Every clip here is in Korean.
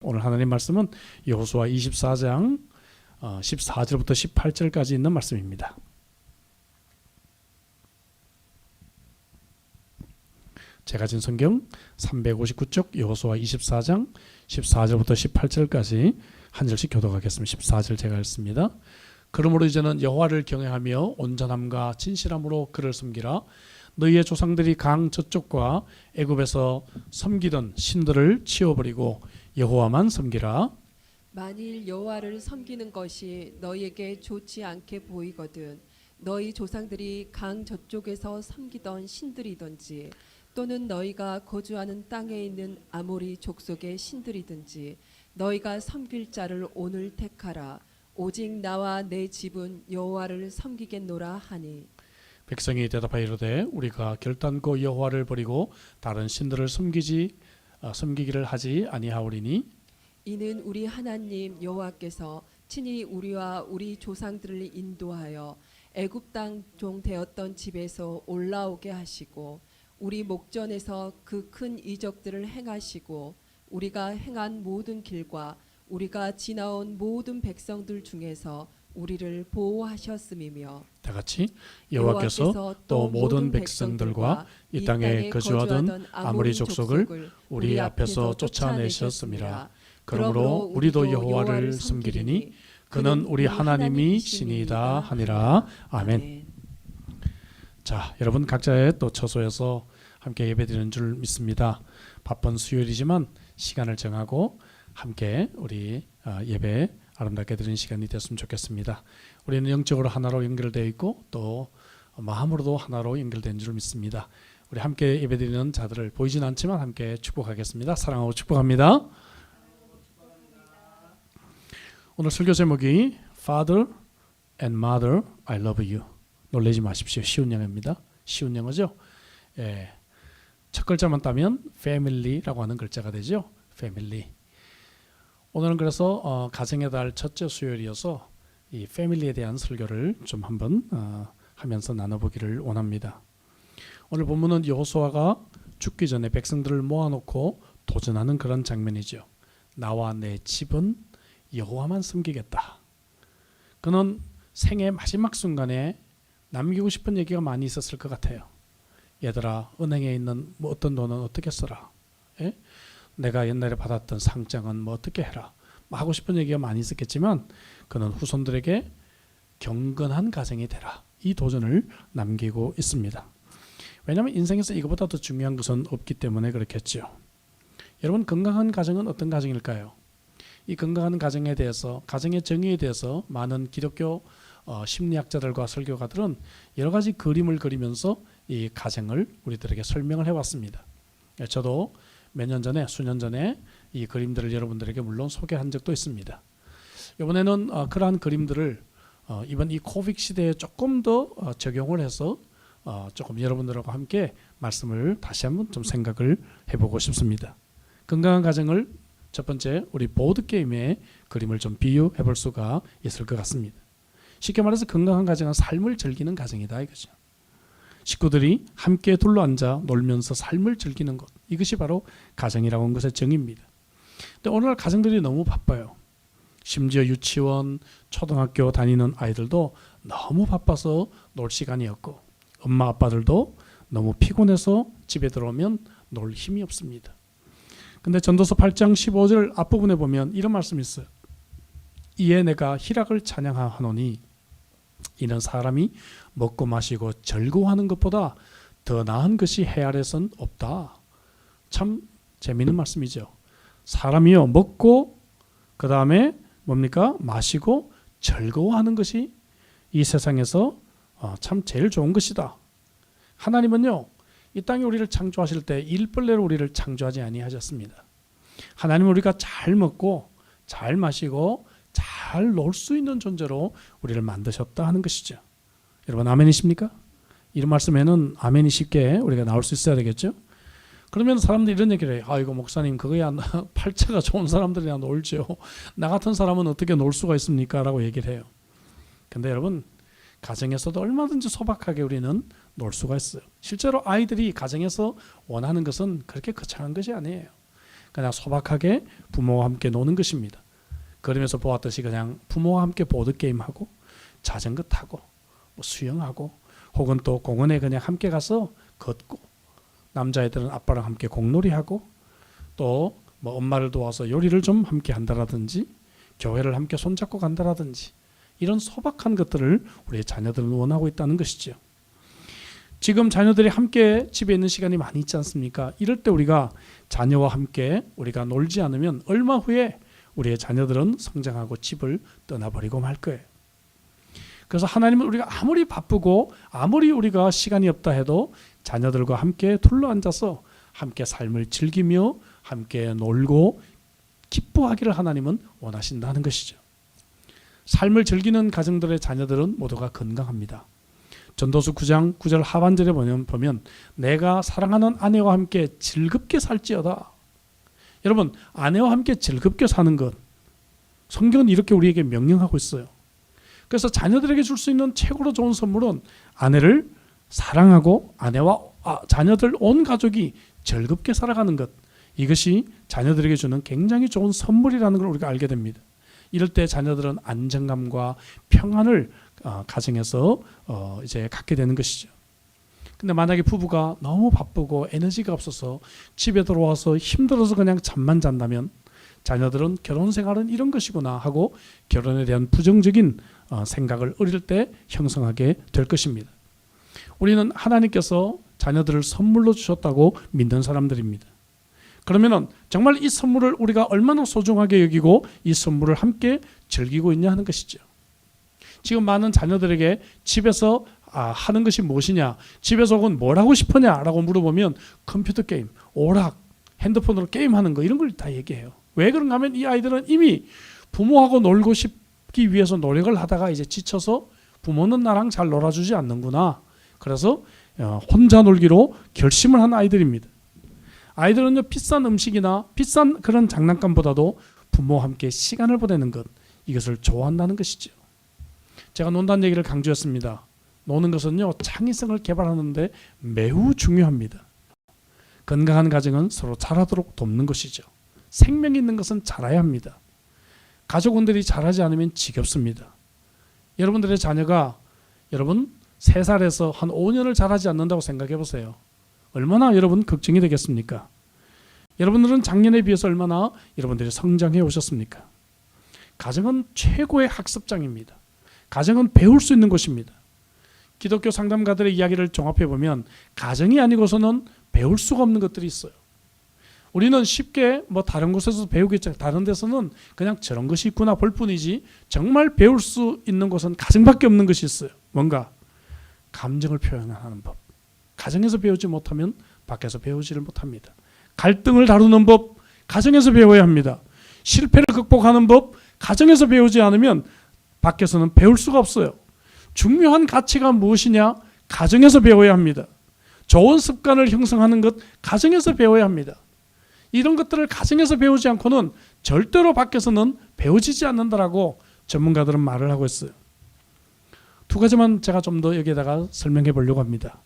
오늘 하나님 말씀은 여호수아 24장 14절부터 18절까지 있는 말씀입니다. 제가 진 성경 359쪽 여호수아 24장 14절부터 18절까지 한 절씩 교독하겠습니다. 14절 제가 읽습니다. 그러므로 이제는 여호와를 경외하며 온전함과 진실함으로 그를 섬기라. 너희의 조상들이 강 저쪽과 애굽에서 섬기던 신들을 치워버리고 여호와만 섬기라. 만일 여호와를 섬기는 것이 너희에게 좋지 않게 보이거든 너희 조상들이 강 저쪽에서 섬기던 신들이든지 또는 너희가 거주하는 땅에 있는 아모리 족속의 신들이든지 너희가 섬길 자를 오늘 택하라. 오직 나와 내 집은 여호와를 섬기겠노라 하니. 백성이 대답하여 이르되 우리가 결단코 여호와를 버리고 다른 신들을 섬기기를 하지 아니하오리니 이는 우리 하나님 여호와께서 친히 우리와 우리 조상들을 인도하여 애굽 땅 종 되었던 집에서 올라오게 하시고 우리 목전에서 그 큰 이적들을 행하시고 우리가 행한 모든 길과 우리가 지나온 모든 백성들 중에서 우리를 보호하셨음이며 다 같이 여호와께서 또 모든 백성들과 이 땅에 거주하던 아모리 족속을 우리 앞에서 쫓아내셨음이라. 그러므로 우리도 여호와를 섬기리니 그는 우리 하나님이 신이다 하니라. 아멘. 자, 여러분 각자의 또 처소에서 함께 예배드리는 줄 믿습니다. 바쁜 수요일이지만 시간을 정하고 함께 우리 예배 아름답게 드리는 시간이 됐으면 좋겠습니다. 우리는 영적으로 하나로 연결되어 있고 또 마음으로도 하나로 연결된 줄 믿습니다. 우리 함께 예배드리는 자들을 보이진 않지만 함께 축복하겠습니다. 사랑하고 축복합니다. 오늘 설교 제목이 Father and Mother, I love you. 놀라지 마십시오. 쉬운 영어입니다. 쉬운 영어죠. 예. 첫 글자만 따면 family라고 하는 글자가 되죠. family. 오늘은 그래서 가정의 달 첫째 수요일이어서 이 패밀리에 대한 설교를 좀 한번 하면서 나눠보기를 원합니다. 오늘 본문은 여호수아가 죽기 전에 백성들을 모아놓고 도전하는 그런 장면이죠. 나와 내 집은 여호와만 섬기겠다. 그는 생의 마지막 순간에 남기고 싶은 얘기가 많이 있었을 것 같아요. 얘들아, 은행에 있는 뭐 어떤 돈은 어떻게 써라. 예? 내가 옛날에 받았던 상장은 뭐 어떻게 해라. 하고 싶은 얘기가 많이 있었겠지만 그는 후손들에게 경건한 가정이 되라. 이 도전을 남기고 있습니다. 왜냐하면 인생에서 이것보다 더 중요한 것은 없기 때문에 그렇겠죠. 여러분, 건강한 가정은 어떤 가정일까요? 이 건강한 가정에 대해서, 가정의 정의에 대해서 많은 기독교 심리학자들과 설교가들은 여러 가지 그림을 그리면서 이 가정을 우리들에게 설명을 해왔습니다. 저도 몇 년 전에, 수년 전에 이 그림들을 여러분들에게 물론 소개한 적도 있습니다. 이번에는 그러한 그림들을 이번 이 코빅 시대에 조금 더 적용을 해서 조금 여러분들하고 함께 말씀을 다시 한번 좀 생각을 해보고 싶습니다. 건강한 가정을 첫 번째 우리 보드게임의 그림을 좀 비유해 볼 수가 있을 것 같습니다. 쉽게 말해서 건강한 가정은 삶을 즐기는 가정이다 이거죠. 식구들이 함께 둘러앉아 놀면서 삶을 즐기는 것, 이것이 바로 가정이라고 하는 것의 정의입니다. 근데 오늘날 가정들이 너무 바빠요. 심지어 유치원, 초등학교 다니는 아이들도 너무 바빠서 놀 시간이 없고 엄마 아빠들도 너무 피곤해서 집에 들어오면 놀 힘이 없습니다. 근데 전도서 8장 15절 앞부분에 보면 이런 말씀이 있어요. 이에 내가 희락을 찬양하노니 이는 사람이 먹고 마시고 즐거워하는 것보다 더 나은 것이 해 아래선 없다. 참 재미있는 말씀이죠. 사람이요 먹고 그 다음에 뭡니까? 마시고 즐거워하는 것이 이 세상에서 참 제일 좋은 것이다. 하나님은요 이 땅에 우리를 창조하실 때 일벌레로 우리를 창조하지 아니하셨습니다. 하나님은 우리가 잘 먹고 잘 마시고 잘 놀 수 있는 존재로 우리를 만드셨다 하는 것이죠. 여러분 아멘이십니까? 이런 말씀에는 아멘이 쉽게 우리가 나올 수 있어야 되겠죠. 그러면 사람들이 이런 얘기를 해요. 아이고 목사님 그거야 팔자가 좋은 사람들이나 놀죠. 나 같은 사람은 어떻게 놀 수가 있습니까? 라고 얘기를 해요. 근데 여러분 가정에서도 얼마든지 소박하게 우리는 놀 수가 있어요. 실제로 아이들이 가정에서 원하는 것은 그렇게 거창한 것이 아니에요. 그냥 소박하게 부모와 함께 노는 것입니다. 그러면서 보았듯이 그냥 부모와 함께 보드게임하고 자전거 타고 뭐 수영하고 혹은 또 공원에 그냥 함께 가서 걷고 남자애들은 아빠랑 함께 공놀이하고 또 뭐 엄마를 도와서 요리를 좀 함께 한다라든지 교회를 함께 손잡고 간다라든지 이런 소박한 것들을 우리의 자녀들은 원하고 있다는 것이죠. 지금 자녀들이 함께 집에 있는 시간이 많이 있지 않습니까? 이럴 때 우리가 자녀와 함께 우리가 놀지 않으면 얼마 후에 우리의 자녀들은 성장하고 집을 떠나버리고 말 거예요. 그래서 하나님은 우리가 아무리 바쁘고 아무리 우리가 시간이 없다 해도 자녀들과 함께 둘러앉아서 함께 삶을 즐기며 함께 놀고 기뻐하기를 하나님은 원하신다는 것이죠. 삶을 즐기는 가정들의 자녀들은 모두가 건강합니다. 전도서 9장 9절 하반절에 보면 내가 사랑하는 아내와 함께 즐겁게 살지어다. 여러분, 아내와 함께 즐겁게 사는 것 성경은 이렇게 우리에게 명령하고 있어요. 그래서 자녀들에게 줄 수 있는 최고로 좋은 선물은 아내를 사랑하고 아내와 자녀들 온 가족이 즐겁게 살아가는 것, 이것이 자녀들에게 주는 굉장히 좋은 선물이라는 걸 우리가 알게 됩니다. 이럴 때 자녀들은 안정감과 평안을 가정에서 이제 갖게 되는 것이죠. 근데 만약에 부부가 너무 바쁘고 에너지가 없어서 집에 들어와서 힘들어서 그냥 잠만 잔다면 자녀들은 결혼 생활은 이런 것이구나 하고 결혼에 대한 부정적인 생각을 어릴 때 형성하게 될 것입니다. 우리는 하나님께서 자녀들을 선물로 주셨다고 믿는 사람들입니다. 그러면은 정말 이 선물을 우리가 얼마나 소중하게 여기고 이 선물을 함께 즐기고 있냐 하는 것이죠. 지금 많은 자녀들에게 집에서 하는 것이 무엇이냐, 집에서 혹은 뭘 하고 싶으냐라고 물어보면 컴퓨터 게임, 오락, 핸드폰으로 게임하는 거 이런 걸 다 얘기해요. 왜 그런가 하면 이 아이들은 이미 부모하고 놀고 싶기 위해서 노력을 하다가 이제 지쳐서 부모는 나랑 잘 놀아주지 않는구나. 그래서 혼자 놀기로 결심을 한 아이들입니다. 아이들은요, 비싼 음식이나 비싼 그런 장난감보다도 부모와 함께 시간을 보내는 것, 이것을 좋아한다는 것이죠. 제가 논다는 얘기를 강조했습니다. 노는 것은요, 창의성을 개발하는데 매우 중요합니다. 건강한 가정은 서로 잘하도록 돕는 것이죠. 생명이 있는 것은 잘해야 합니다. 가족원들이 잘하지 않으면 지겹습니다. 여러분들의 자녀가 여러분 3살에서 한 5년을 잘하지 않는다고 생각해 보세요. 얼마나 여러분 걱정이 되겠습니까? 여러분들은 작년에 비해서 얼마나 여러분들이 성장해 오셨습니까? 가정은 최고의 학습장입니다. 가정은 배울 수 있는 곳입니다. 기독교 상담가들의 이야기를 종합해 보면 가정이 아니고서는 배울 수가 없는 것들이 있어요. 우리는 쉽게 뭐 다른 곳에서 배우겠죠. 다른 데서는 그냥 저런 것이 있구나 볼 뿐이지 정말 배울 수 있는 곳은 가정밖에 없는 것이 있어요. 뭔가 감정을 표현하는 법. 가정에서 배우지 못하면 밖에서 배우지를 못합니다. 갈등을 다루는 법, 가정에서 배워야 합니다. 실패를 극복하는 법, 가정에서 배우지 않으면 밖에서는 배울 수가 없어요. 중요한 가치가 무엇이냐? 가정에서 배워야 합니다. 좋은 습관을 형성하는 것, 가정에서 배워야 합니다. 이런 것들을 가정에서 배우지 않고는 절대로 밖에서는 배워지지 않는다라고 전문가들은 말을 하고 있어요. 2가지만 제가 좀 더 여기에다가 설명해 보려고 합니다.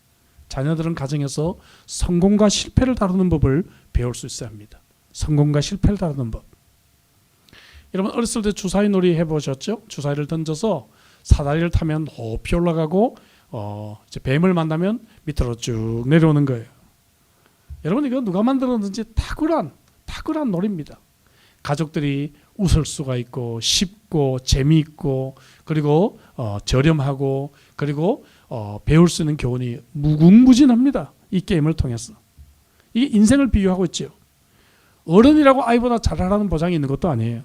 자녀들은 가정에서 성공과 실패를 다루는 법을 배울 수 있어야 합니다. 성공과 실패를 다루는 법. 여러분 어렸을 때 주사위 놀이 해보셨죠? 주사위를 던져서 사다리를 타면 높이 올라가고 이제 뱀을 만나면 밑으로 쭉 내려오는 거예요. 여러분 이거 누가 만들었는지 탁월한 놀이입니다. 가족들이 웃을 수가 있고 쉽고 재미있고 그리고 저렴하고 그리고 배울 수 있는 교훈이 무궁무진합니다. 이 게임을 통해서. 이게 인생을 비유하고 있죠. 어른이라고 아이보다 잘하라는 보장이 있는 것도 아니에요.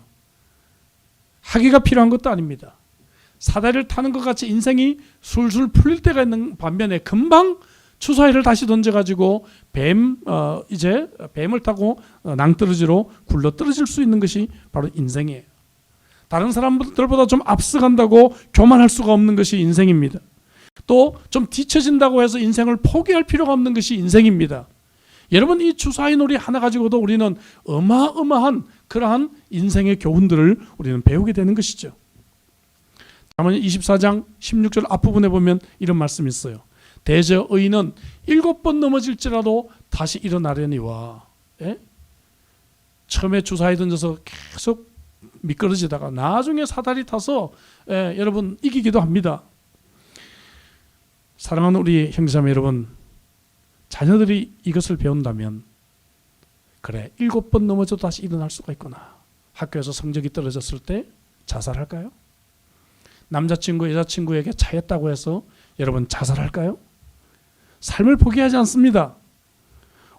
학위가 필요한 것도 아닙니다. 사다리를 타는 것 같이 인생이 술술 풀릴 때가 있는 반면에 금방 주사위를 다시 던져가지고 뱀을 타고 낭떠러지로 굴러 떨어질 수 있는 것이 바로 인생이에요. 다른 사람들보다 좀 앞서간다고 교만할 수가 없는 것이 인생입니다. 또 좀 뒤처진다고 해서 인생을 포기할 필요가 없는 것이 인생입니다. 여러분 이 주사위 놀이 하나 가지고도 우리는 어마어마한 그러한 인생의 교훈들을 우리는 배우게 되는 것이죠. 잠언 24장 16절 앞부분에 보면 이런 말씀이 있어요. 대저 의인은 7번 넘어질지라도 다시 일어나려니와. 예? 처음에 주사위 던져서 계속 미끄러지다가 나중에 사다리 타서 여러분 이기기도 합니다. 사랑하는 우리 형제자매 여러분, 자녀들이 이것을 배운다면 그래 7번 넘어져도 다시 일어날 수가 있구나. 학교에서 성적이 떨어졌을 때 자살할까요? 남자친구 여자친구에게 차였다고 해서 여러분 자살할까요? 삶을 포기하지 않습니다.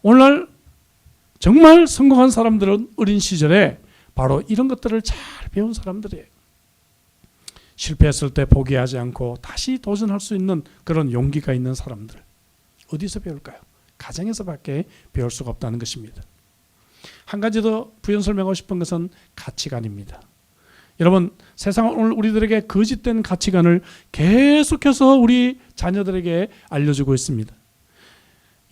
오늘날 정말 성공한 사람들은 어린 시절에 바로 이런 것들을 잘 배운 사람들이에요. 실패했을 때 포기하지 않고 다시 도전할 수 있는 그런 용기가 있는 사람들. 어디서 배울까요? 가정에서밖에 배울 수가 없다는 것입니다. 한 가지 더 부연 설명하고 싶은 것은 가치관입니다. 여러분, 세상은 오늘 우리들에게 거짓된 가치관을 계속해서 우리 자녀들에게 알려주고 있습니다.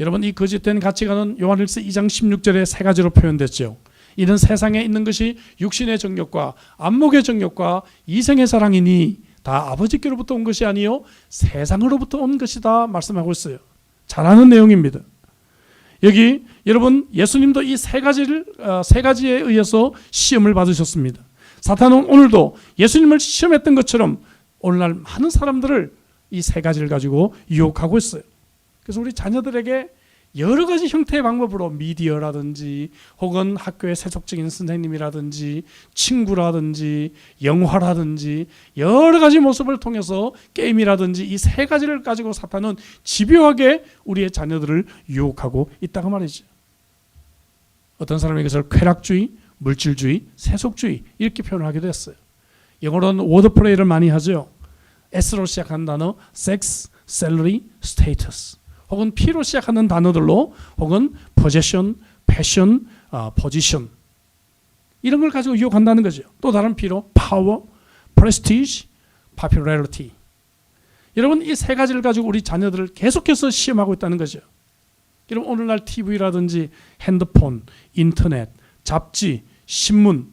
여러분, 이 거짓된 가치관은 요한일서 2장 16절에 세 가지로 표현됐죠. 이는 세상에 있는 것이 육신의 정욕과 안목의 정욕과 이생의 사랑이니 다 아버지께로부터 온 것이 아니요 세상으로부터 온 것이다 말씀하고 있어요. 잘 아는 내용입니다. 여기 여러분 예수님도 이 세 가지에 의해서 시험을 받으셨습니다. 사탄은 오늘도 예수님을 시험했던 것처럼 오늘날 많은 사람들을 이 세 가지를 가지고 유혹하고 있어요. 그래서 우리 자녀들에게 여러 가지 형태의 방법으로 미디어라든지 혹은 학교의 세속적인 선생님이라든지 친구라든지 영화라든지 여러 가지 모습을 통해서 게임이라든지 이 세 가지를 가지고 사탄은 집요하게 우리의 자녀들을 유혹하고 있다고 말이죠. 어떤 사람이 이것을 쾌락주의, 물질주의, 세속주의 이렇게 표현을 하기도 했어요. 영어로는 워드플레이를 많이 하죠. S로 시작하는 단어 sex, salary, status 혹은 P로 시작하는 단어들로 혹은 possession, passion, position 이런 걸 가지고 유혹한다는 거죠. 또 다른 P로 power, prestige, popularity. 여러분 이 세 가지를 가지고 우리 자녀들을 계속해서 시험하고 있다는 거죠. 여러분 오늘날 TV라든지 핸드폰, 인터넷, 잡지, 신문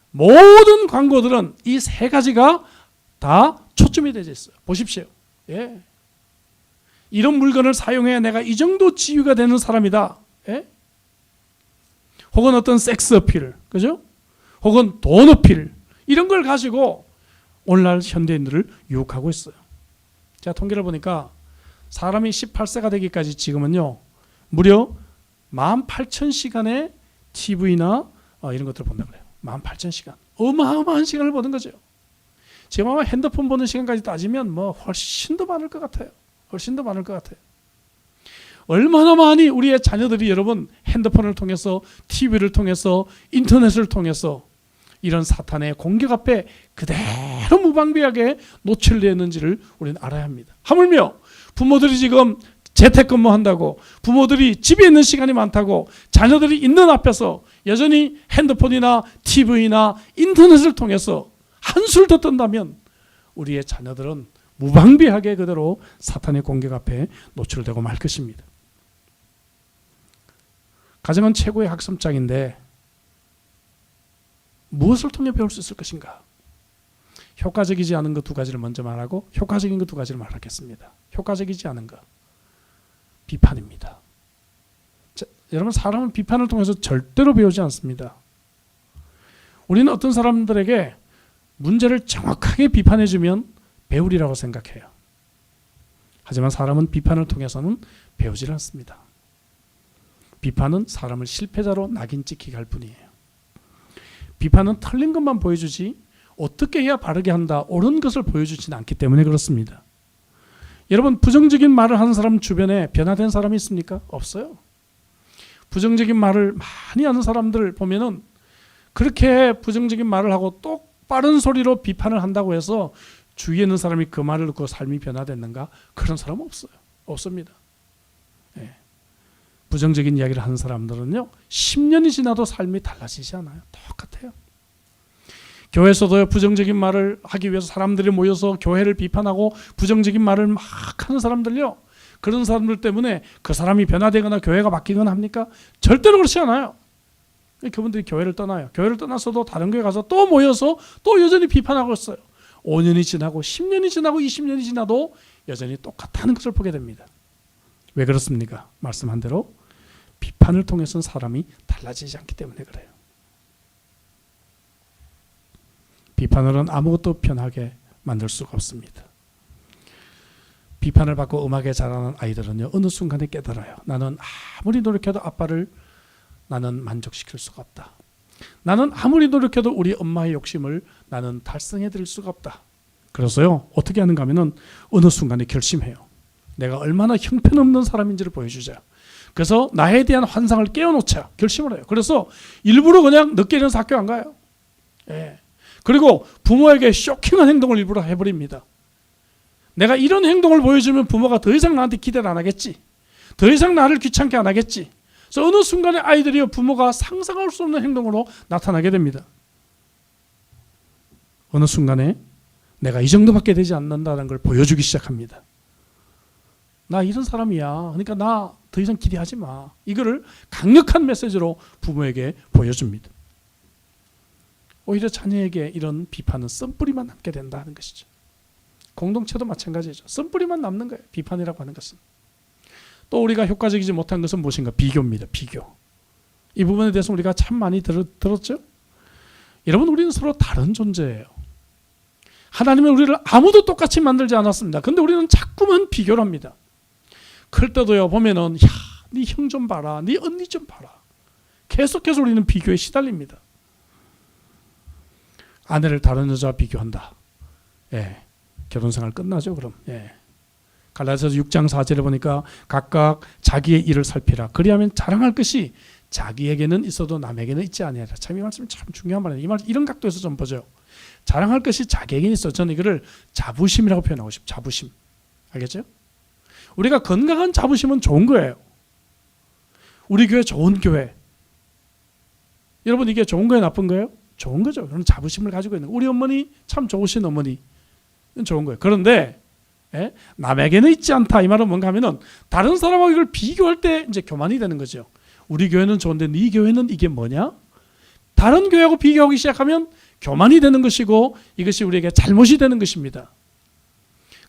모든 광고들은 이 세 가지가 다 초점이 되어 있어요. 보십시오. 예. 이런 물건을 사용해야 내가 이 정도 지위가 되는 사람이다. 예? 혹은 어떤 섹스 어필, 그죠? 혹은 돈 어필 이런 걸 가지고 오늘날 현대인들을 유혹하고 있어요. 제가 통계를 보니까 사람이 18세가 되기까지 지금은요 무려 18,000시간의 TV나 이런 것들을 본다고 그래요. 18,000시간. 어마어마한 시간을 보는 거죠. 지금 아마 핸드폰 보는 시간까지 따지면 뭐 훨씬 더 많을 것 같아요. 훨씬 더 많을 것 같아요. 얼마나 많이 우리의 자녀들이 여러분 핸드폰을 통해서 TV를 통해서 인터넷을 통해서 이런 사탄의 공격 앞에 그대로 무방비하게 노출되었는지를 우리는 알아야 합니다. 하물며 부모들이 지금 재택근무한다고 부모들이 집에 있는 시간이 많다고 자녀들이 있는 앞에서 여전히 핸드폰이나 TV나 인터넷을 통해서 한술 더 뜬다면 우리의 자녀들은 무방비하게 그대로 사탄의 공격 앞에 노출되고 말 것입니다. 가정은 최고의 학습장인데 무엇을 통해 배울 수 있을 것인가? 효과적이지 않은 것 두 가지를 먼저 말하고 효과적인 것 두 가지를 말하겠습니다. 효과적이지 않은 것 비판입니다. 자, 여러분 사람은 비판을 통해서 절대로 배우지 않습니다. 우리는 어떤 사람들에게 문제를 정확하게 비판해주면 배우리라고 생각해요. 하지만 사람은 비판을 통해서는 배우질 않습니다. 비판은 사람을 실패자로 낙인 찍히게 할 뿐이에요. 비판은 틀린 것만 보여주지 어떻게 해야 바르게 한다, 옳은 것을 보여주지는 않기 때문에 그렇습니다. 여러분 부정적인 말을 하는 사람 주변에 변화된 사람이 있습니까? 없어요. 부정적인 말을 많이 하는 사람들 보면은 그렇게 부정적인 말을 하고 똑바른 소리로 비판을 한다고 해서 주위에 있는 사람이 그 말을 듣고 삶이 변화됐는가? 그런 사람은 없어요. 없습니다. 예. 부정적인 이야기를 하는 사람들은요 10년이 지나도 삶이 달라지지 않아요. 똑같아요. 교회에서도 부정적인 말을 하기 위해서 사람들이 모여서 교회를 비판하고 부정적인 말을 막 하는 사람들요 그런 사람들 때문에 그 사람이 변화되거나 교회가 바뀌거나 합니까? 절대로 그렇지 않아요. 그분들이 교회를 떠나요. 교회를 떠나서도 다른 교회 가서 또 모여서 또 여전히 비판하고 있어요. 5년이 지나고 10년이 지나고 20년이 지나도 여전히 똑같다는 것을 보게 됩니다. 왜 그렇습니까? 말씀한 대로 비판을 통해서는 사람이 달라지지 않기 때문에 그래요. 비판으로는 아무것도 변하게 만들 수가 없습니다. 비판을 받고 음악에 자라는 아이들은요, 어느 순간에 깨달아요. 나는 아무리 노력해도 아빠를 나는 만족시킬 수가 없다. 나는 아무리 노력해도 우리 엄마의 욕심을 나는 달성해 드릴 수가 없다. 그래서요, 어떻게 하는가 하면은 어느 순간에 결심해요. 내가 얼마나 형편없는 사람인지를 보여주자. 그래서 나에 대한 환상을 깨워놓자 결심을 해요. 그래서 일부러 그냥 늦게 일어나서 학교 안 가요. 예. 그리고 부모에게 쇼킹한 행동을 일부러 해버립니다. 내가 이런 행동을 보여주면 부모가 더 이상 나한테 기대를 안 하겠지. 더 이상 나를 귀찮게 안 하겠지. 그래서 어느 순간에 아이들이 부모가 상상할 수 없는 행동으로 나타나게 됩니다. 어느 순간에 내가 이 정도밖에 되지 않는다는 걸 보여주기 시작합니다. 나 이런 사람이야. 그러니까 나 더 이상 기대하지 마. 이거를 강력한 메시지로 부모에게 보여줍니다. 오히려 자녀에게 이런 비판은 썬뿌리만 남게 된다는 것이죠. 공동체도 마찬가지죠. 썬뿌리만 남는 거예요. 비판이라고 하는 것은. 또 우리가 효과적이지 못한 것은 무엇인가? 비교입니다. 비교. 이 부분에 대해서 우리가 참 많이 들었죠? 여러분, 우리는 서로 다른 존재예요. 하나님은 우리를 아무도 똑같이 만들지 않았습니다. 그런데 우리는 자꾸만 비교를 합니다. 클 때도요, 보면은 야, 네 형 좀 봐라, 네 언니 좀 봐라. 계속해서 우리는 비교에 시달립니다. 아내를 다른 여자와 비교한다. 예, 결혼생활 끝나죠 그럼. 예. 갈라디아서 6장 4절에 보니까 각각 자기의 일을 살피라. 그리하면 자랑할 것이 자기에게는 있어도 남에게는 있지 아니하리라. 참 이 말씀이 참 중요한 말이에요. 이 말 이런 각도에서 좀 보죠. 자랑할 것이 자기에게는 있어. 저는 이거를 자부심이라고 표현하고 싶어요. 자부심. 알겠죠? 우리가 건강한 자부심은 좋은 거예요. 우리 교회 좋은 교회. 여러분, 이게 좋은 거예요, 나쁜 거예요? 좋은 거죠. 그런 자부심을 가지고 있는. 우리 어머니 참 좋으신 어머니. 좋은 거예요. 그런데 예? 남에게는 있지 않다. 이 말은 뭔가 하면은 다른 사람하고 이걸 비교할 때 이제 교만이 되는 거죠. 우리 교회는 좋은데 네 교회는 이게 뭐냐? 다른 교회하고 비교하기 시작하면 교만이 되는 것이고 이것이 우리에게 잘못이 되는 것입니다.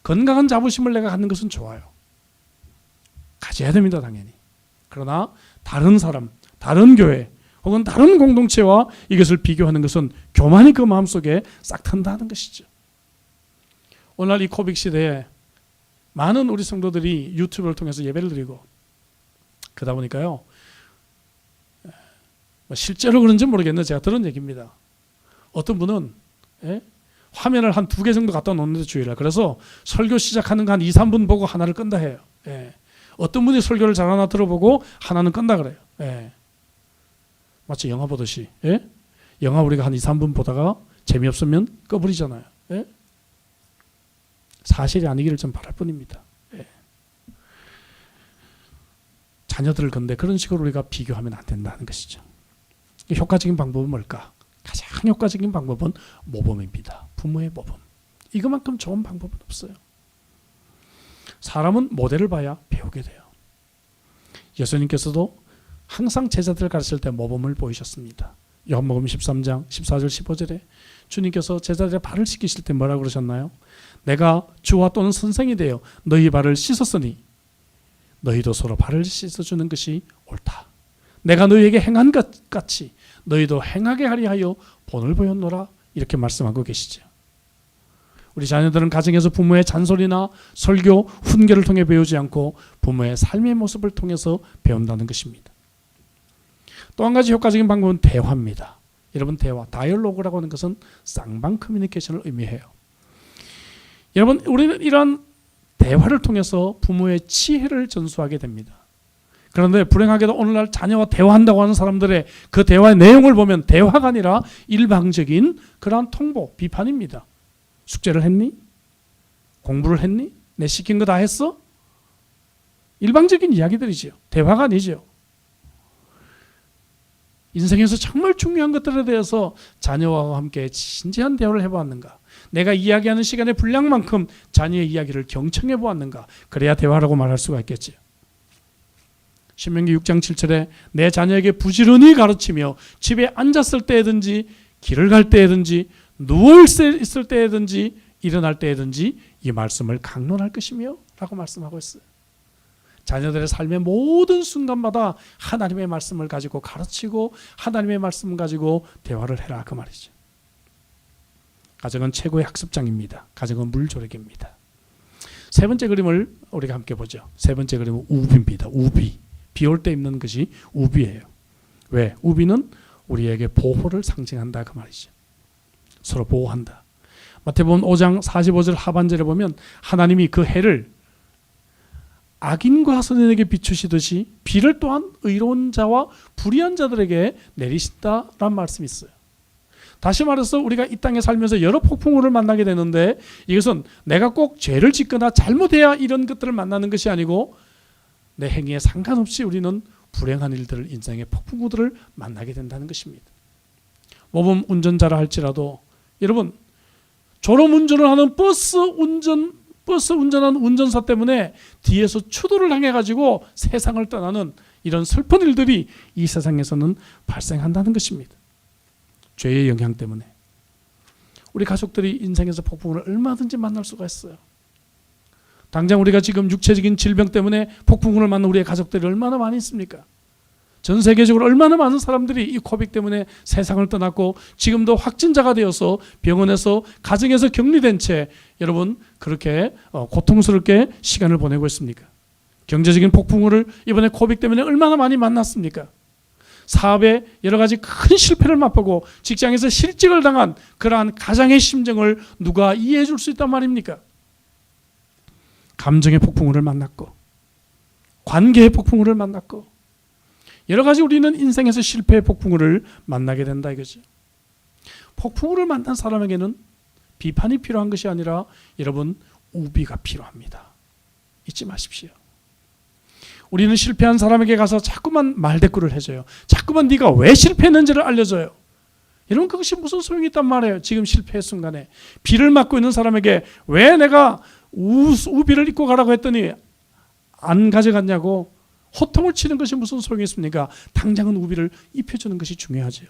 건강한 자부심을 내가 갖는 것은 좋아요. 가져야 됩니다, 당연히. 그러나 다른 사람, 다른 교회 혹은 다른 공동체와 이것을 비교하는 것은 교만이 그 마음속에 싹 튼다는 것이죠. 오늘 이 코빅 시대에 많은 우리 성도들이 유튜브를 통해서 예배를 드리고 그러다 보니까요, 실제로 그런지 모르겠는데 제가 들은 얘기입니다. 어떤 분은 화면을 한 2개 정도 갖다 놓는데 주일날, 그래서 설교 시작하는 거 한 2, 3분 보고 하나를 끈다 해요. 어떤 분이 설교를 잘 하나 들어보고 하나는 끈다 그래요. 마치 영화 보듯이. 영화 우리가 한 2, 3분 보다가 재미없으면 꺼버리잖아요. 사실이 아니기를 좀 바랄 뿐입니다. 자녀들을 건데 그런 식으로 우리가 비교하면 안 된다는 것이죠. 효과적인 방법은 뭘까? 가장 효과적인 방법은 모범입니다. 부모의 모범. 이것만큼 좋은 방법은 없어요. 사람은 모델을 봐야 배우게 돼요. 예수님께서도 항상 제자들을 가르칠 때 모범을 보이셨습니다. 요한복음 13장 14절 15절에 주님께서 제자들의 발을 씻기실 때 뭐라고 그러셨나요? 내가 주와 또는 선생이 되어 너희 발을 씻었으니 너희도 서로 발을 씻어주는 것이 옳다. 내가 너희에게 행한 것 같이 너희도 행하게 하리 하여 본을 보였노라. 이렇게 말씀하고 계시죠. 우리 자녀들은 가정에서 부모의 잔소리나 설교, 훈계를 통해 배우지 않고 부모의 삶의 모습을 통해서 배운다는 것입니다. 또 한 가지 효과적인 방법은 대화입니다. 여러분, 대화, 다이얼로그라고 하는 것은 쌍방 커뮤니케이션을 의미해요. 여러분, 우리는 이런 대화를 통해서 부모의 지혜를 전수하게 됩니다. 그런데 불행하게도 오늘날 자녀와 대화한다고 하는 사람들의 그 대화의 내용을 보면 대화가 아니라 일방적인 그러한 통보, 비판입니다. 숙제를 했니? 공부를 했니? 내 시킨 거 다 했어? 일방적인 이야기들이죠. 대화가 아니죠. 인생에서 정말 중요한 것들에 대해서 자녀와 함께 진지한 대화를 해보았는가? 내가 이야기하는 시간의 분량만큼 자녀의 이야기를 경청해 보았는가? 그래야 대화라고 말할 수가 있겠지. 신명기 6장 7절에 내 자녀에게 부지런히 가르치며 집에 앉았을 때든지 길을 갈 때든지 누워 있을 때든지 일어날 때든지 이 말씀을 강론할 것이며 라고 말씀하고 있어요. 자녀들의 삶의 모든 순간마다 하나님의 말씀을 가지고 가르치고 하나님의 말씀을 가지고 대화를 해라, 그 말이죠. 가정은 최고의 학습장입니다. 가정은 물조력입니다. 세 번째 그림을 우리가 함께 보죠. 세 번째 그림은 우비입니다. 우비. 비 올 때 입는 것이 우비예요. 왜? 우비는 우리에게 보호를 상징한다 그 말이죠. 서로 보호한다. 마태복음 5장 45절 하반절에 보면 하나님이 그 해를 악인과 선인에게 비추시듯이 비를 또한 의로운 자와 불의한 자들에게 내리신다라는 말씀이 있어요. 다시 말해서 우리가 이 땅에 살면서 여러 폭풍우를 만나게 되는데 이것은 내가 꼭 죄를 짓거나 잘못해야 이런 것들을 만나는 것이 아니고 내 행위에 상관없이 우리는 불행한 일들을 인생의 폭풍우들을 만나게 된다는 것입니다. 모범 운전자라 할지라도 여러분 졸음 운전을 하는 버스 운전하는 운전사 때문에 뒤에서 추돌을 당해가지고 세상을 떠나는 이런 슬픈 일들이 이 세상에서는 발생한다는 것입니다. 죄의 영향 때문에 우리 가족들이 인생에서 폭풍을 얼마든지 만날 수가 있어요. 당장 우리가 지금 육체적인 질병 때문에 폭풍을 만난 우리의 가족들이 얼마나 많이 있습니까? 전 세계적으로 얼마나 많은 사람들이 이 코빅 때문에 세상을 떠났고 지금도 확진자가 되어서 병원에서 가정에서 격리된 채 여러분 그렇게 고통스럽게 시간을 보내고 있습니까? 경제적인 폭풍우를 이번에 코빅 때문에 얼마나 많이 만났습니까? 사업에 여러 가지 큰 실패를 맛보고 직장에서 실직을 당한 그러한 가장의 심정을 누가 이해해 줄 수 있단 말입니까? 감정의 폭풍우를 만났고 관계의 폭풍우를 만났고 여러 가지 우리는 인생에서 실패의 폭풍우를 만나게 된다 이거죠. 폭풍우를 만난 사람에게는 비판이 필요한 것이 아니라 여러분 우비가 필요합니다. 잊지 마십시오. 우리는 실패한 사람에게 가서 자꾸만 말대꾸를 해줘요. 자꾸만 네가 왜 실패했는지를 알려줘요. 여러분 그것이 무슨 소용이 있단 말이에요. 지금 실패의 순간에 비를 맞고 있는 사람에게 왜 내가 우비를 입고 가라고 했더니 안 가져갔냐고 호통을 치는 것이 무슨 소용이 있습니까? 당장은 우비를 입혀주는 것이 중요하죠.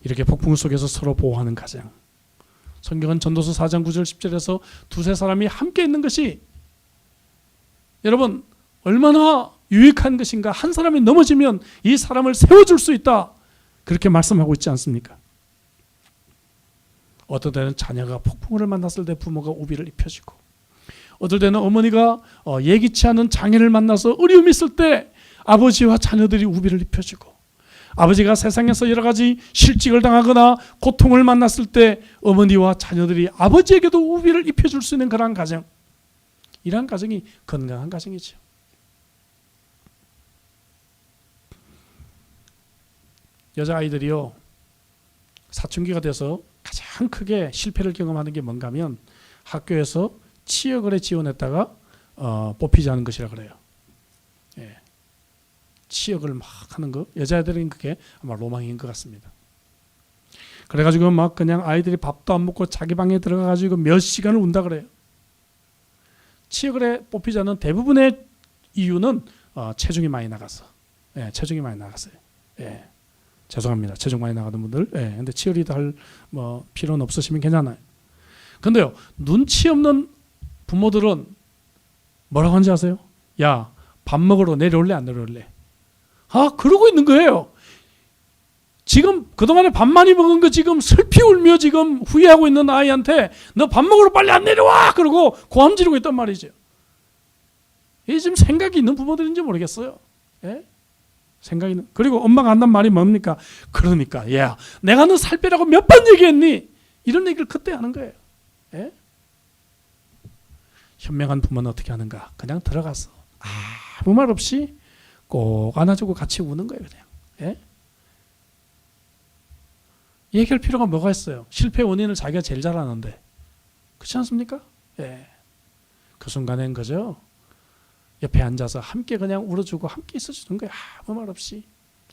이렇게 폭풍 속에서 서로 보호하는 가정. 성경은 전도서 4장 9절 10절에서 두세 사람이 함께 있는 것이 여러분 얼마나 유익한 것인가. 한 사람이 넘어지면 이 사람을 세워줄 수 있다. 그렇게 말씀하고 있지 않습니까? 어떤 때는 자녀가 폭풍을 만났을 때 부모가 우비를 입혀주고 어떨 때는 어머니가 예기치 않은 장애를 만나서 어려움이 있을 때 아버지와 자녀들이 우비를 입혀주고 아버지가 세상에서 여러 가지 실직을 당하거나 고통을 만났을 때 어머니와 자녀들이 아버지에게도 우비를 입혀줄 수 있는 그러한 가정, 이러한 가정이 건강한 가정이죠. 여자아이들이요 사춘기가 돼서 가장 크게 실패를 경험하는 게 뭔가 하면 학교에서 치역을에 지원했다가 뽑히지 않은 것이라 그래요. 예. 치역을 막 하는 거 여자애들은 그게 아마 로망인 것 같습니다. 그래가지고 막 그냥 아이들이 밥도 안 먹고 자기 방에 들어가가지고 몇 시간을 운다 그래요. 치역을에 뽑히지 않은 대부분의 이유는 체중이 많이 나가서, 예, 체중이 많이 나갔어요. 예. 죄송합니다. 체중 많이 나가는 분들. 예. 근데 치어리더 할 필요는 없으시면 괜찮아요. 근데요 눈치 없는 부모들은 뭐라고 하는지 아세요? 야, 밥 먹으러 내려올래 안 내려올래? 그러고 있는 거예요. 지금 그동안에 밥 많이 먹은 거 지금 슬피 울며 지금 후회하고 있는 아이한테 너 밥 먹으러 빨리 안 내려와! 그러고 고함 지르고 있단 말이죠. 이게 지금 생각이 있는 부모들인지 모르겠어요. 예? 생각이 있는. 그리고 엄마가 한단 말이 뭡니까? 그러니까 야, 내가 너 살 빼라고 몇 번 얘기했니? 이런 얘기를 그때 하는 거예요. 예? 현명한 부모는 어떻게 하는가? 그냥 들어가서 아무 말 없이 꼭 안아주고 같이 우는 거예요. 그냥. 예? 얘기할 필요가 뭐가 있어요? 실패 원인을 자기가 제일 잘 아는데. 그렇지 않습니까? 예. 그 순간엔 그죠? 옆에 앉아서 함께 그냥 울어주고 함께 있어주는 거예요. 아무 말 없이.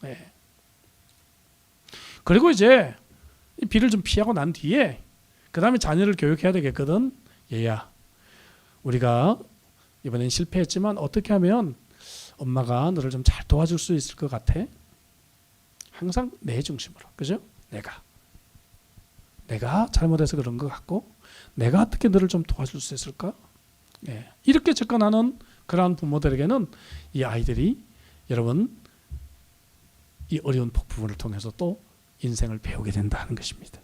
예. 그리고 이제 비를 좀 피하고 난 뒤에 그 다음에 자녀를 교육해야 되겠거든. 얘야, 우리가 이번엔 실패했지만 어떻게 하면 엄마가 너를 좀 잘 도와줄 수 있을 것 같아? 항상 내 중심으로. 그죠? 내가 잘못해서 그런 것 같고 내가 어떻게 너를 좀 도와줄 수 있을까? 예. 이렇게 접근하는 그러한 부모들에게는 이 아이들이 여러분 이 어려운 폭풍을 통해서 또 인생을 배우게 된다는 것입니다.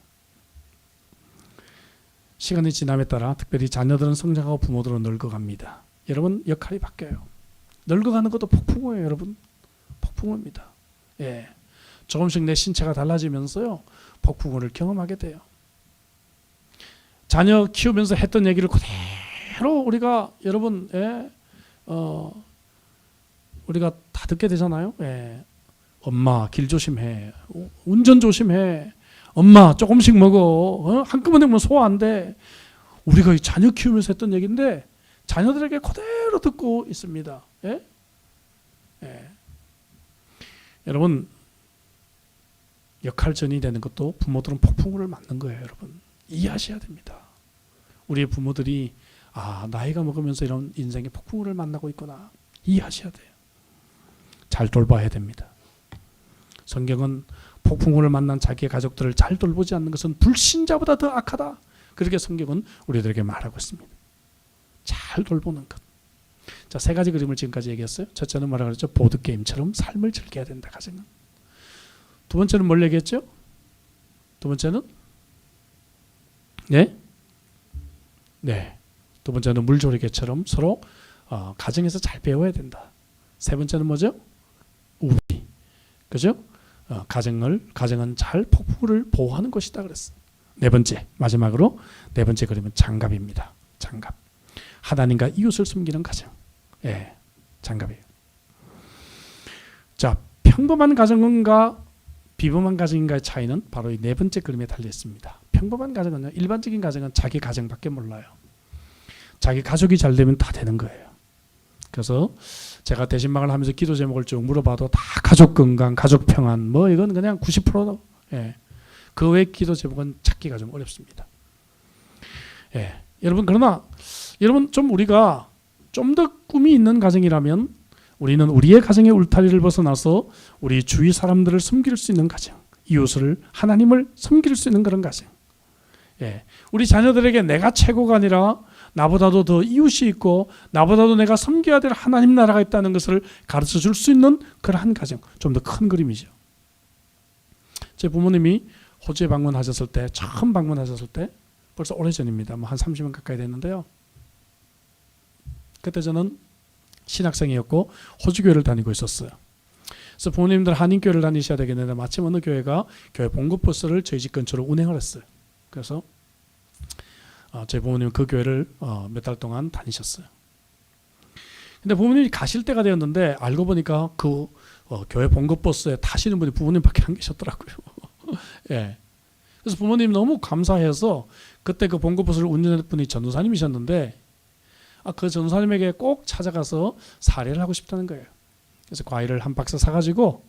시간이 지남에 따라 특별히 자녀들은 성장하고 부모들은 늙어갑니다. 여러분 역할이 바뀌어요. 늙어가는 것도 폭풍우예요, 여러분. 폭풍우입니다. 예, 조금씩 내 신체가 달라지면서요 폭풍우를 경험하게 돼요. 자녀 키우면서 했던 얘기를 그대로 우리가 여러분 우리가 다 듣게 되잖아요. 예. 엄마 길 조심해, 운전 조심해, 엄마 조금씩 먹어, 한꺼번에 먹으면 소화 안 돼. 우리가 이 자녀 키우면서 했던 얘기인데 자녀들에게 그대로 듣고 있습니다. 예? 예. 여러분 역할전이 되는 것도 부모들은 폭풍우를 맞는 거예요. 여러분 이해하셔야 됩니다. 우리의 부모들이 나이가 먹으면서 이런 인생의 폭풍우를 만나고 있구나 이해하셔야 돼요. 잘 돌봐야 됩니다. 성경은 폭풍우를 만난 자기의 가족들을 잘 돌보지 않는 것은 불신자보다 더 악하다. 그렇게 성경은 우리들에게 말하고 있습니다. 잘 돌보는 것. 자, 세 가지 그림을 지금까지 얘기했어요. 첫째는 뭐라 그랬죠? 보드게임처럼 삶을 즐겨야 된다. 가정은. 두 번째는 뭘 얘기했죠? 두 번째는 두 번째는 물조리개처럼 서로 가정에서 잘 배워야 된다. 세 번째는 뭐죠? 우비. 그죠? 가정은 잘 폭풍우를 보호하는 것이다 그랬어. 네 번째, 마지막으로 네 번째 그림은 장갑입니다. 장갑. 하나님과 이웃을 숨기는 가정. 예, 장갑이에요. 자, 평범한 가정과 비범한 가정인가의 차이는 바로 이 네 번째 그림에 달려 있습니다. 평범한 가정은요, 일반적인 가정은 자기 가정밖에 몰라요. 자기 가족이 잘 되면 다 되는 거예요. 그래서 제가 대신방을 하면서 기도 제목을 쭉 물어봐도 다 가족 건강, 가족 평안, 뭐 이건 그냥 90%. 예. 그 외의 기도 제목은 찾기가 좀 어렵습니다. 예. 여러분 그러나 여러분 좀 우리가 좀 더 꿈이 있는 가정이라면 우리는 우리의 가정의 울타리를 벗어나서 우리 주위 사람들을 섬길 수 있는 가정, 이웃을 하나님을 섬길 수 있는 그런 가정. 예. 우리 자녀들에게 내가 최고가 아니라 나보다도 더 이웃이 있고 나보다도 내가 섬겨야 될 하나님 나라가 있다는 것을 가르쳐 줄 수 있는 그러한 가정, 좀 더 큰 그림이죠. 제 부모님이 호주에 방문하셨을 때, 처음 방문하셨을 때 벌써 오래전입니다. 한 30년 가까이 됐는데요. 그때 저는 신학생이었고 호주교회를 다니고 있었어요. 그래서 부모님들 한인교회를 다니셔야 되겠는데 마침 어느 교회가 교회 봉급버스를 저희 집 근처로 운행을 했어요. 그래서 저희 부모님은 그 교회를 몇 달 동안 다니셨어요. 근데 부모님이 가실 때가 되었는데 알고 보니까 그 교회 봉급버스에 타시는 분이 부모님밖에 안 계셨더라고요. 예. 그래서 부모님 너무 감사해서 그때 그 봉급버스를 운전했던 분이 전도사님이셨는데 그 전도사님에게 꼭 찾아가서 사례를 하고 싶다는 거예요. 그래서 과일을 한 박스 사가지고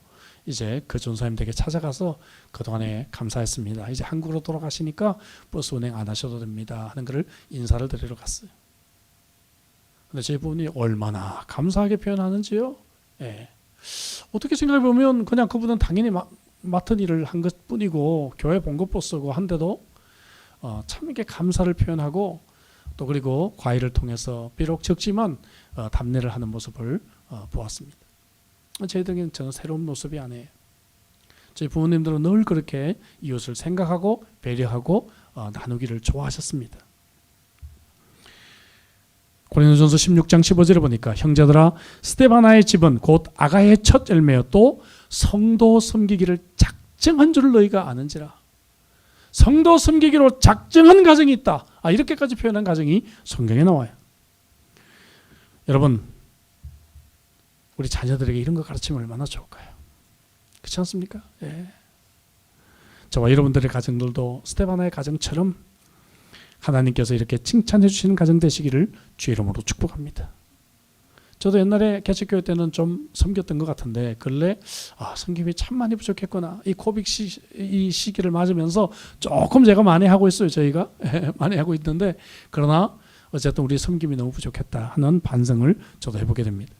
이제 그 전도사님 댁에 찾아가서 그동안에 감사했습니다. 이제 한국으로 돌아가시니까 버스 운행 안 하셔도 됩니다 하는 것을 인사를 드리러 갔어요. 근데 저희 부모님이 얼마나 감사하게 표현하는지요. 예. 어떻게 생각해 보면 그냥 그분은 당연히 맡은 일을 한 것뿐이고 교회 봉급버스고 한데도 참 이렇게 감사를 표현하고 또 그리고 과일을 통해서 비록 적지만 답례를 하는 모습을 보았습니다. 저희들에게는 저는 새로운 모습이 아니에요. 저희 부모님들은 늘 그렇게 이웃을 생각하고 배려하고 나누기를 좋아하셨습니다. 고린도전서 16장 15절에 보니까 형제들아 스데바나의 집은 곧 아가의 첫 열매여 또 성도 섬기기를 작정한 줄 너희가 아는지라. 성도 섬기기로 작정한 가정이 있다. 이렇게까지 표현한 가정이 성경에 나와요. 여러분 우리 자녀들에게 이런 거 가르치면 얼마나 좋을까요? 그렇지 않습니까? 예. 저와 여러분들의 가정들도 스데바나의 가정처럼 하나님께서 이렇게 칭찬해 주시는 가정 되시기를 주의 이름으로 축복합니다. 저도 옛날에 개척교회 때는 좀 섬겼던 것 같은데 근래 섬김이 참 많이 부족했구나. 이 코빅 이 시기를 맞으면서 조금 제가 많이 하고 있어요. 저희가 많이 하고 있는데 그러나 어쨌든 우리 섬김이 너무 부족했다 하는 반성을 저도 해보게 됩니다.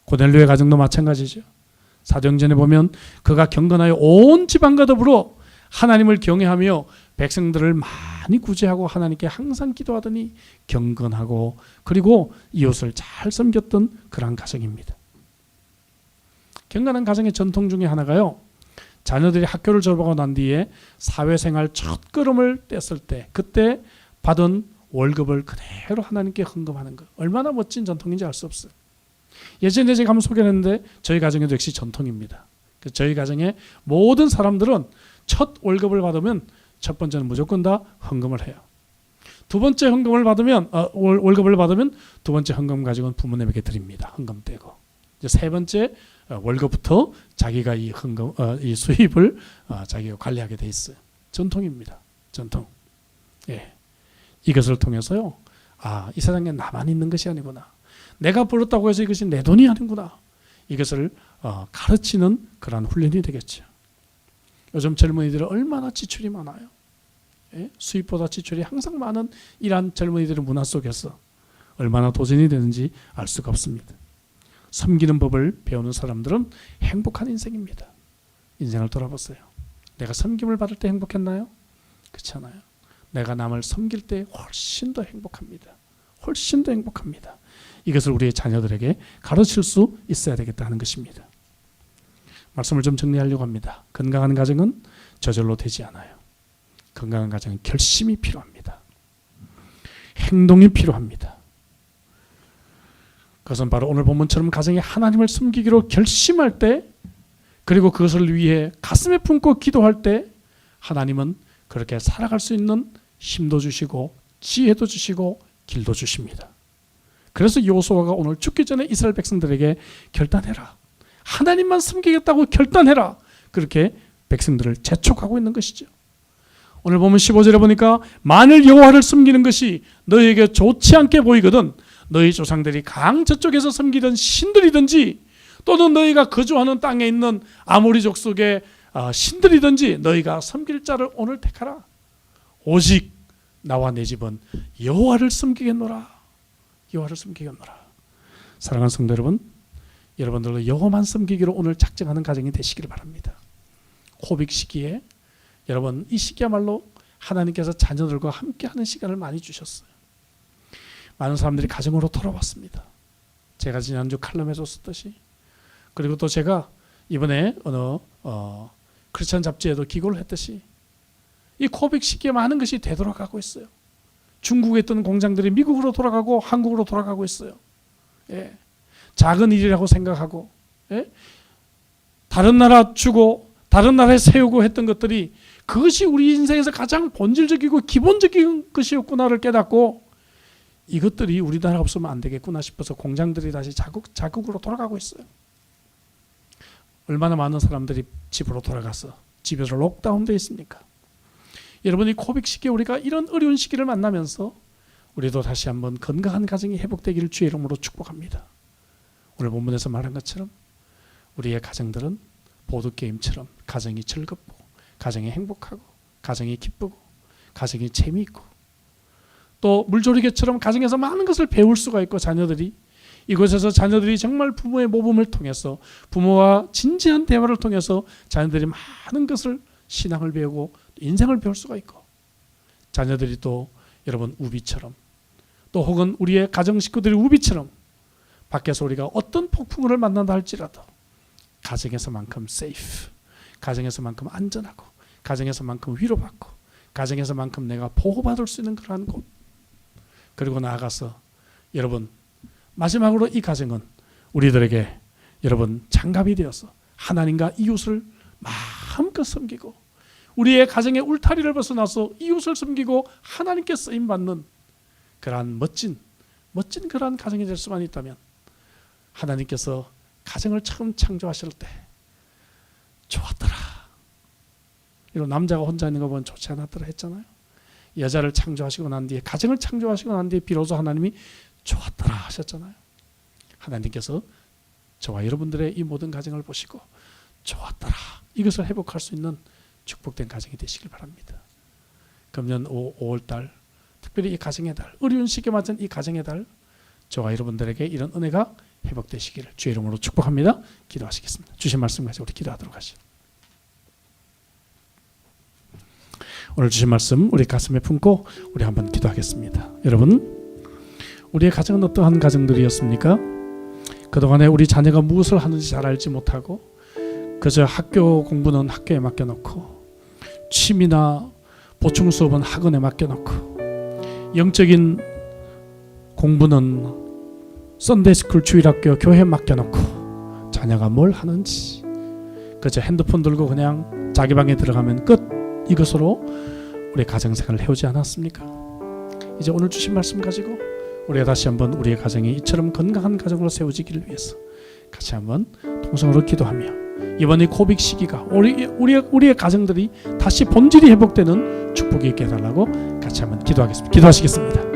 고넬료의 가정도 마찬가지죠. 사도행전에 보면 그가 경건하여 온 지방과 더불어 하나님을 경외하며 백성들을 많이 구제하고 하나님께 항상 기도하더니 경건하고 그리고 이웃을 잘 섬겼던 그러한 가정입니다. 경건한 가정의 전통 중에 하나가요. 자녀들이 학교를 졸업하고 난 뒤에 사회생활 첫 걸음을 뗐을 때 그때 받은 월급을 그대로 하나님께 헌금하는 것, 얼마나 멋진 전통인지 알 수 없어요. 예전에 제가 한번 소개했는데 저희 가정에도 역시 전통입니다. 저희 가정의 모든 사람들은 첫 월급을 받으면 첫 번째는 무조건 다 헌금을 해요. 두 번째 헌금을 받으면 월급을 받으면 두 번째 헌금 가지고는 부모님에게 드립니다. 헌금 떼고. 이제 세 번째 월급부터 자기가 이 헌금 이 수입을 자기가 관리하게 돼 있어요. 전통입니다. 전통. 예. 이것을 통해서요. 이 세상에 나만 있는 것이 아니구나. 내가 벌었다고 해서 이것이 내 돈이 아니구나. 이것을 가르치는 그러한 훈련이 되겠죠. 요즘 젊은이들은 얼마나 지출이 많아요. 예? 수입보다 지출이 항상 많은 이러한 젊은이들의 문화 속에서 얼마나 도전이 되는지 알 수가 없습니다. 섬기는 법을 배우는 사람들은 행복한 인생입니다. 인생을 돌아보세요. 내가 섬김을 받을 때 행복했나요? 그렇지 않아요. 내가 남을 섬길 때 훨씬 더 행복합니다. 훨씬 더 행복합니다. 이것을 우리의 자녀들에게 가르칠 수 있어야 되겠다는 것입니다. 말씀을 좀 정리하려고 합니다. 건강한 가정은 저절로 되지 않아요. 건강한 가정은 결심이 필요합니다. 행동이 필요합니다. 그것은 바로 오늘 본문처럼 가정이 하나님을 섬기기로 결심할 때, 그리고 그것을 위해 가슴에 품고 기도할 때 하나님은 그렇게 살아갈 수 있는 힘도 주시고 지혜도 주시고 길도 주십니다. 그래서 여호수아가 오늘 죽기 전에 이스라엘 백성들에게 결단해라. 하나님만 섬기겠다고 결단해라. 그렇게 백성들을 재촉하고 있는 것이죠. 오늘 보면 15절에 보니까 만일 여호와를 섬기는 것이 너희에게 좋지 않게 보이거든 너희 조상들이 강 저쪽에서 섬기던 신들이든지 또는 너희가 거주하는 땅에 있는 아모리 족속의 신들이든지 너희가 섬길 자를 오늘 택하라. 오직 나와 내 집은 여호와를 섬기겠노라. 여호와를 섬기겠노라. 사랑하는 성도 여러분, 여러분들도 여호와만 섬기기로 오늘 작정하는 가정이 되시기를 바랍니다. 코빅 시기에 여러분, 이 시기야말로 하나님께서 자녀들과 함께하는 시간을 많이 주셨어요. 많은 사람들이 가정으로 돌아왔습니다. 제가 지난주 칼럼에서 썼듯이, 그리고 또 제가 이번에 어느 크리스천 잡지에도 기고를 했듯이 이 코빅 시기에 많은 것이 되돌아가고 있어요. 중국에 있던 공장들이 미국으로 돌아가고 한국으로 돌아가고 있어요. 예. 작은 일이라고 생각하고, 예? 다른 나라 주고 다른 나라에 세우고 했던 것들이 그것이 우리 인생에서 가장 본질적이고 기본적인 것이었구나를 깨닫고 이것들이 우리나라가 없으면 안 되겠구나 싶어서 공장들이 다시 자국으로 돌아가고 있어요. 얼마나 많은 사람들이 집으로 돌아가서 집에서 록다운되어 있습니까? 여러분이 코빅 시기에 우리가 이런 어려운 시기를 만나면서 우리도 다시 한번 건강한 가정이 회복되기를 주의 이름으로 축복합니다. 오늘 본문에서 말한 것처럼 우리의 가정들은 보드게임처럼 가정이 즐겁고 가정이 행복하고 가정이 기쁘고 가정이 재미있고 또 물조리개처럼 가정에서 많은 것을 배울 수가 있고 자녀들이 이곳에서 자녀들이 정말 부모의 모범을 통해서 부모와 진지한 대화를 통해서 자녀들이 많은 것을 신앙을 배우고 인생을 배울 수가 있고 자녀들이 또 여러분 우비처럼 또 혹은 우리의 가정 식구들이 우비처럼 밖에서 우리가 어떤 폭풍우를 만난다 할지라도 가정에서만큼 세이프, 가정에서만큼 안전하고 가정에서만큼 위로받고 가정에서만큼 내가 보호받을 수 있는 그러한 곳, 그리고 나아가서 여러분 마지막으로 이 가정은 우리들에게 여러분 장갑이 되어서 하나님과 이웃을 마음껏 섬기고 우리의 가정의 울타리를 벗어나서 이웃을 섬기고 하나님께 쓰임받는 그러한 멋진 그러한 가정이 될 수만 있다면 하나님께서 가정을 처음 창조하실 때 좋았더라. 이런 남자가 혼자 있는 거 보면 좋지 않았더라 했잖아요. 여자를 창조하시고 난 뒤에 가정을 창조하시고 난 뒤에 비로소 하나님이 좋았더라 하셨잖아요. 하나님께서 저와 여러분들의 이 모든 가정을 보시고 좋았더라 이것을 회복할 수 있는 축복된 가정이 되시길 바랍니다. 금년 5월달 특별히 이 가정의 달, 어려운 시기에 맞은 이 가정의 달 저와 여러분들에게 이런 은혜가 회복되시기를 주의 이름으로 축복합니다. 기도하시겠습니다. 주신 말씀 가지고 우리 기도하도록 하시죠. 오늘 주신 말씀 우리 가슴에 품고 우리 한번 기도하겠습니다. 여러분, 우리의 가정은 어떠한 가정들이었습니까? 그동안에 우리 자녀가 무엇을 하는지 잘 알지 못하고 그저 학교 공부는 학교에 맡겨놓고 취미나 보충 수업은 학원에 맡겨놓고 영적인 공부는 썬데이스쿨 주일학교 교회에 맡겨놓고 자녀가 뭘 하는지 그저 핸드폰 들고 그냥 자기 방에 들어가면 끝, 이것으로 우리 가정생활을 해오지 않았습니까? 이제 오늘 주신 말씀 가지고 우리가 다시 한번 우리의 가정이 이처럼 건강한 가정으로 세워지기를 위해서 같이 한번 통성으로 기도하며 이번 이 코빅 시기가 우리의 가정들이 다시 본질이 회복되는 축복이 있게 해달라고 같이 한번 기도하겠습니다. 기도하시겠습니다.